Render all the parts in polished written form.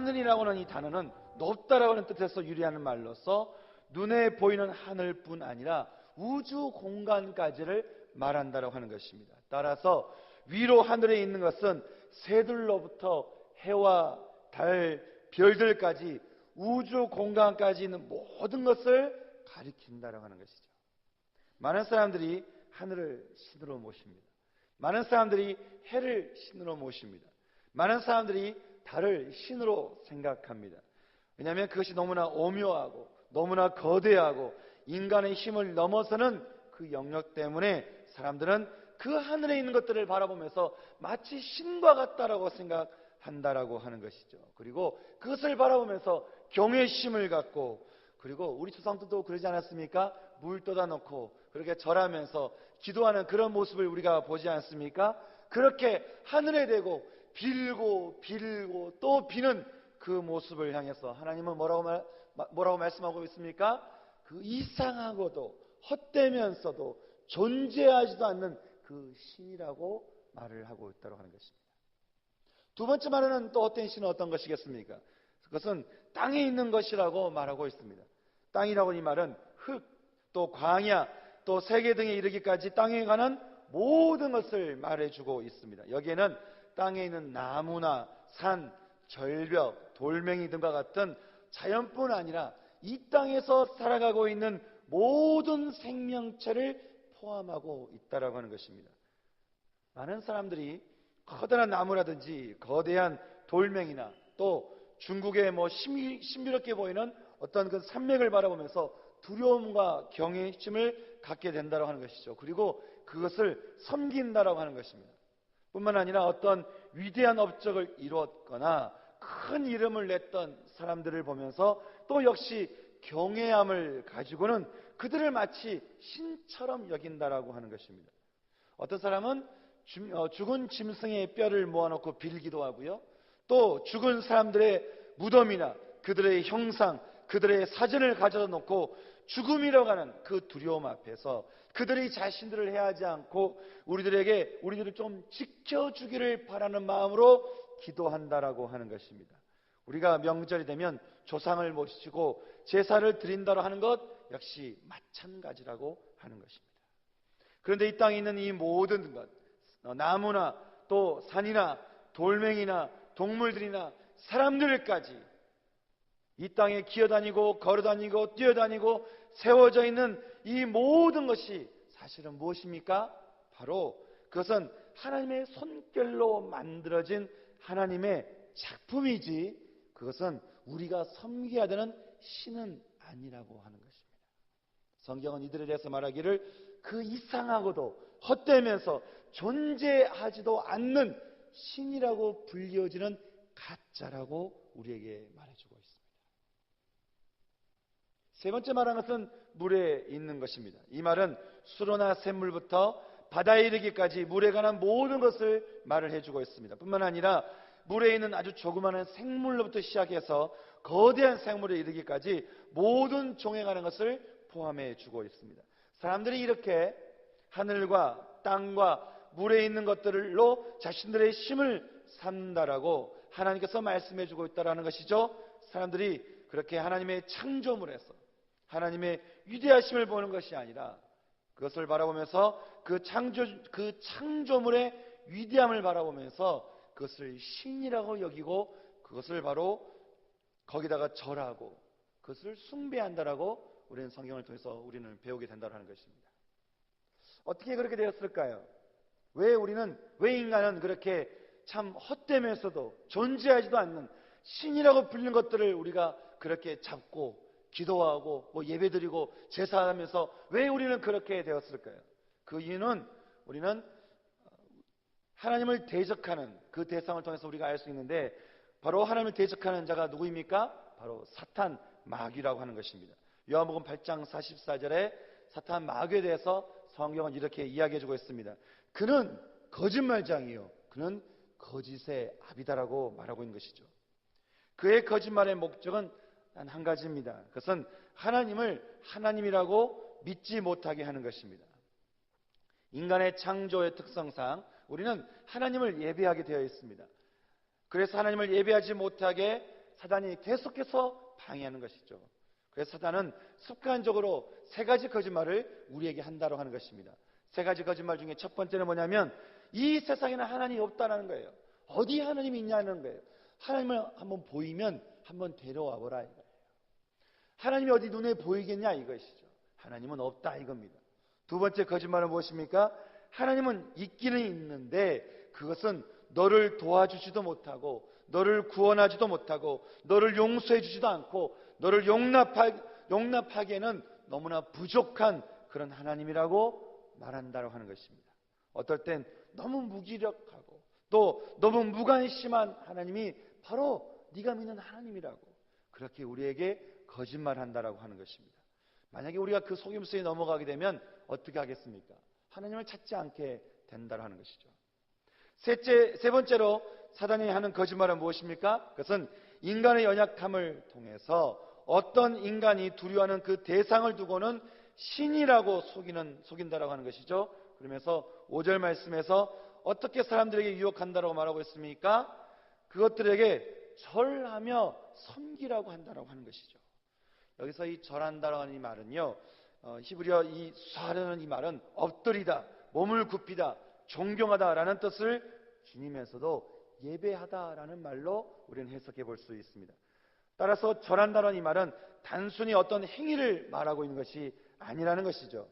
하늘이라고 하는 이 단어는 높다라고 하는 뜻에서 유래하는 말로서 눈에 보이는 하늘뿐 아니라 우주 공간까지를 말한다라고 하는 것입니다. 따라서 위로 하늘에 있는 것은 새들로부터 해와 달, 별들까지 우주 공간까지 있는 모든 것을 가리킨다라고 하는 것이죠. 많은 사람들이 하늘을 신으로 모십니다. 많은 사람들이 해를 신으로 모십니다. 많은 사람들이 달을 신으로 생각합니다. 왜냐하면 그것이 너무나 오묘하고 너무나 거대하고 인간의 힘을 넘어서는 그 영역 때문에 사람들은 그 하늘에 있는 것들을 바라보면서 마치 신과 같다라고 생각한다라고 하는 것이죠. 그리고 그것을 바라보면서 경외심을 갖고, 그리고 우리 조상들도 그러지 않았습니까? 물 떠다 놓고 그렇게 절하면서 기도하는 그런 모습을 우리가 보지 않습니까? 그렇게 하늘에 대고 빌고 또 비는 그 모습을 향해서 하나님은 뭐라고 말씀하고 있습니까? 그 이상하고도 헛되면서도 존재하지도 않는 그 신이라고 말을 하고 있다고 하는 것입니다. 두 번째 말은 또 헛된 신은 어떤 것이겠습니까? 그것은 땅에 있는 것이라고 말하고 있습니다. 땅이라고 이 말은 흙, 또 광야, 또 세계 등에 이르기까지 땅에 관한 모든 것을 말해주고 있습니다. 여기에는 땅에 있는 나무나 산, 절벽, 돌멩이 등과 같은 자연뿐 아니라 이 땅에서 살아가고 있는 모든 생명체를 포함하고 있다라고 하는 것입니다. 많은 사람들이 커다란 나무라든지 거대한 돌멩이나 또 중국의 신비롭게 보이는 어떤 그 산맥을 바라보면서 두려움과 경외심을 갖게 된다고 하는 것이죠. 그리고 그것을 섬긴다라고 하는 것입니다. 뿐만 아니라 어떤 위대한 업적을 이루었거나 큰 이름을 냈던 사람들을 보면서 또 역시 경외함을 가지고는 그들을 마치 신처럼 여긴다라고 하는 것입니다. 어떤 사람은 죽은 짐승의 뼈를 모아놓고 빌기도 하고요. 또 죽은 사람들의 무덤이나 그들의 형상, 그들의 사진을 가져다 놓고 죽음이라고 하는 그 두려움 앞에서 그들이 자신들을 해하지 않고 우리들을 좀 지켜주기를 바라는 마음으로 기도한다라고 하는 것입니다. 우리가 명절이 되면 조상을 모시고 제사를 드린다고 하는 것 역시 마찬가지라고 하는 것입니다. 그런데 이 땅에 있는 이 모든 것, 나무나 또 산이나 돌멩이나 동물들이나 사람들까지 이 땅에 기어다니고 걸어다니고 뛰어다니고 세워져 있는 이 모든 것이 사실은 무엇입니까? 바로 그것은 하나님의 손결로 만들어진 하나님의 작품이지 그것은 우리가 섬겨야 되는 신은 아니라고 하는 것입니다. 성경은 이들에 대해서 말하기를 그 이상하고도 헛되면서 존재하지도 않는 신이라고 불려지는 가짜라고 우리에게 말해주고 있습니다. 세 번째 말한 것은 물에 있는 것입니다. 이 말은 수로나 샘물부터 바다에 이르기까지 물에 관한 모든 것을 말을 해주고 있습니다. 뿐만 아니라 물에 있는 아주 조그마한 생물로부터 시작해서 거대한 생물에 이르기까지 모든 종에 관한 것을 포함해 주고 있습니다. 사람들이 이렇게 하늘과 땅과 물에 있는 것들로 자신들의 힘을 삼는다라고 하나님께서 말씀해 주고 있다는 것이죠. 사람들이 그렇게 하나님의 창조물에서 하나님의 위대하심을 보는 것이 아니라 그것을 바라보면서 그 창조물의 위대함을 바라보면서 그것을 신이라고 여기고 그것을 바로 거기다가 절하고 그것을 숭배한다라고 우리는 성경을 통해서 우리는 배우게 된다는 것입니다. 어떻게 그렇게 되었을까요? 왜 인간은 그렇게 참 헛되면서도 존재하지도 않는 신이라고 불리는 것들을 우리가 그렇게 잡고 기도하고 예배드리고 제사하면서 왜 우리는 그렇게 되었을까요? 그 이유는 우리는 하나님을 대적하는 그 대상을 통해서 우리가 알 수 있는데 바로 하나님을 대적하는 자가 누구입니까? 바로 사탄 마귀라고 하는 것입니다. 요한복음 8장 44절에 사탄 마귀에 대해서 성경은 이렇게 이야기해주고 있습니다. 그는 거짓말장이요 그는 거짓의 아비다라고 말하고 있는 것이죠. 그의 거짓말의 목적은 단 한 가지입니다. 그것은 하나님을 하나님이라고 믿지 못하게 하는 것입니다. 인간의 창조의 특성상 우리는 하나님을 예배하게 되어 있습니다. 그래서 하나님을 예배하지 못하게 사단이 계속해서 방해하는 것이죠. 그래서 사단은 습관적으로 세 가지 거짓말을 우리에게 한다고 하는 것입니다. 세 가지 거짓말 중에 첫 번째는 뭐냐면 이 세상에는 하나님이 없다는 거예요. 어디 하나님이 있냐는 거예요. 하나님을 한번 보이면 한번 데려와 보라 이거예요. 하나님이 어디 눈에 보이겠냐 이것이죠. 하나님은 없다 이겁니다. 두 번째 거짓말은 무엇입니까? 하나님은 있기는 있는데 그것은 너를 도와주지도 못하고 너를 구원하지도 못하고 너를 용서해 주지도 않고 너를 용납하기에는 너무나 부족한 그런 하나님이라고 말한다고 하는 것입니다. 어떨 땐 너무 무기력하고 또 너무 무관심한 하나님이 바로 네가 믿는 하나님이라고 그렇게 우리에게 거짓말한다라고 하는 것입니다. 만약에 우리가 그 속임수에 넘어가게 되면 어떻게 하겠습니까? 하나님을 찾지 않게 된다고 하는 것이죠. 세 번째로 사단이 하는 거짓말은 무엇입니까? 그것은 인간의 연약함을 통해서 어떤 인간이 두려워하는 그 대상을 두고는 신이라고 속인다라고 하는 것이죠. 그러면서 5절 말씀에서 어떻게 사람들에게 유혹한다라고 말하고 있습니까? 그것들에게 절하며 섬기라고 한다라고 하는 것이죠. 여기서 이 절한다라고 하는 이 말은요, 히브리어 이 수하려는 이 말은 엎드리다, 몸을 굽히다, 존경하다라는 뜻을 지니면서도 예배하다라는 말로 우리는 해석해 볼 수 있습니다. 따라서 절한다라는 이 말은 단순히 어떤 행위를 말하고 있는 것이 아니라는 것이죠.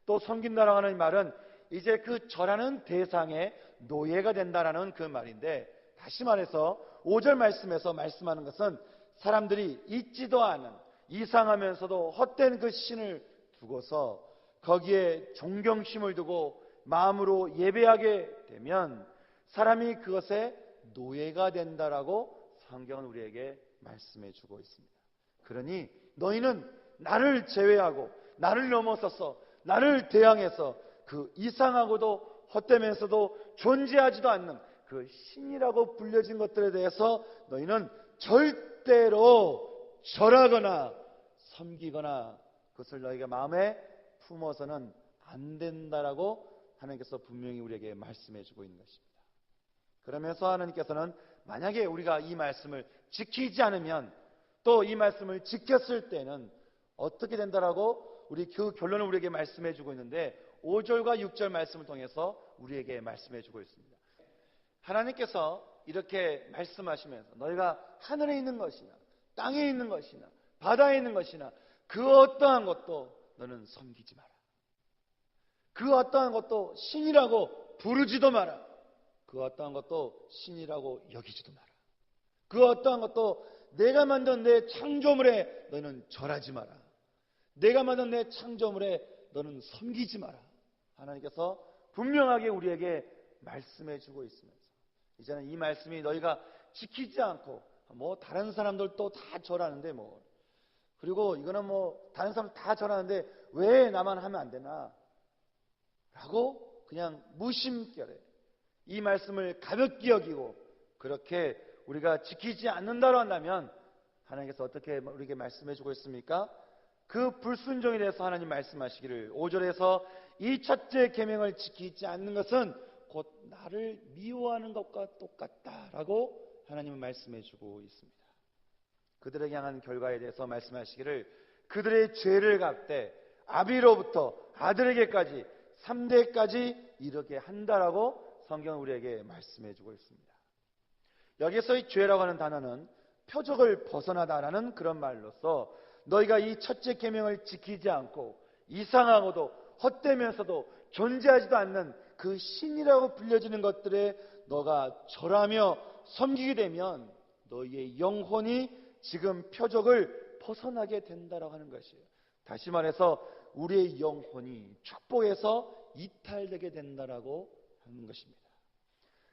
또 섬긴다라고 하는 이 말은 이제 그 절하는 대상의 노예가 된다라는 그 말인데, 다시 말해서 5절 말씀에서 말씀하는 것은 사람들이 있지도 않은 이상하면서도 헛된 그 신을 두고서 거기에 존경심을 두고 마음으로 예배하게 되면 사람이 그것에 노예가 된다라고 성경은 우리에게 말씀해 주고 있습니다. 그러니 너희는 나를 제외하고 나를 넘어서서 나를 대항해서 그 이상하고도 헛되면서도 존재하지도 않는 그 신이라고 불려진 것들에 대해서 너희는 절대로 절하거나 섬기거나 그것을 너희가 마음에 품어서는 안 된다라고 하나님께서 분명히 우리에게 말씀해 주고 있는 것입니다. 그러면서 하나님께서는 만약에 우리가 이 말씀을 지키지 않으면 또 이 말씀을 지켰을 때는 어떻게 된다라고 우리 그 결론을 우리에게 말씀해 주고 있는데 5절과 6절 말씀을 통해서 우리에게 말씀해 주고 있습니다. 하나님께서 이렇게 말씀하시면서 너희가 하늘에 있는 것이나 땅에 있는 것이나 바다에 있는 것이나 그 어떠한 것도 너는 섬기지 마라. 그 어떠한 것도 신이라고 부르지도 마라. 그 어떠한 것도 신이라고 여기지도 마라. 그 어떠한 것도 내가 만든 내 창조물에 너는 절하지 마라. 내가 만든 내 창조물에 너는 섬기지 마라. 하나님께서 분명하게 우리에게 말씀해 주고 있으면서 이제는 이 말씀이 너희가 지키지 않고 뭐 다른 사람들도 다 절하는데 뭐 그리고 이거는 뭐 다른 사람 다 절하는데 왜 나만 하면 안 되나 라고 그냥 무심결에 이 말씀을 가볍게 여기고 그렇게 우리가 지키지 않는다고 한다면 하나님께서 어떻게 우리에게 말씀해 주고 있습니까? 그 불순종에 대해서 하나님 말씀하시기를 5절에서 이 첫째 계명을 지키지 않는 것은 곧 나를 미워하는 것과 똑같다라고 하나님은 말씀해 주고 있습니다. 그들에게 향한 결과에 대해서 말씀하시기를 그들의 죄를 갚되 아비로부터 아들에게까지 3대까지 이르게 한다라고 성경은 우리에게 말씀해 주고 있습니다. 여기서 이 죄라고 하는 단어는 표적을 벗어나다라는 그런 말로서 너희가 이 첫째 계명을 지키지 않고 이상하고도 헛되면서도 존재하지도 않는 그 신이라고 불려지는 것들에 너가 절하며 섬기게 되면 너희의 영혼이 지금 표적을 벗어나게 된다라고 하는 것이에요. 다시 말해서 우리의 영혼이 축복에서 이탈되게 된다라고 하는 것입니다.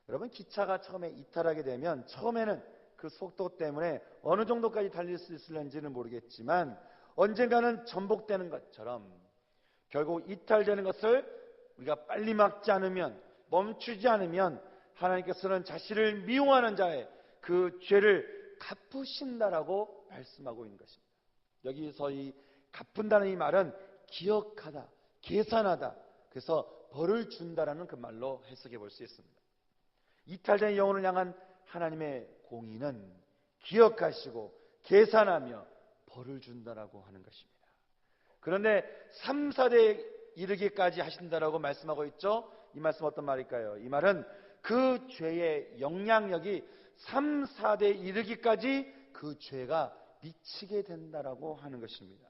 여러분 기차가 처음에 이탈하게 되면 처음에는 그 속도 때문에 어느 정도까지 달릴 수 있을는지는 모르겠지만 언젠가는 전복되는 것처럼 결국 이탈되는 것을 우리가 빨리 막지 않으면 멈추지 않으면 하나님께서는 자신을 미워하는 자의 그 죄를 갚으신다라고 말씀하고 있는 것입니다. 여기서 이 갚은다는 이 말은 기억하다, 계산하다, 그래서 벌을 준다라는 그 말로 해석해 볼 수 있습니다. 이탈된 영혼을 향한 하나님의 공의는 기억하시고 계산하며 벌을 준다라고 하는 것입니다. 그런데 3, 4대에 이르기까지 하신다라고 말씀하고 있죠. 이 말씀 어떤 말일까요? 이 말은 그 죄의 영향력이 3, 4대에 이르기까지 그 죄가 미치게 된다라고 하는 것입니다.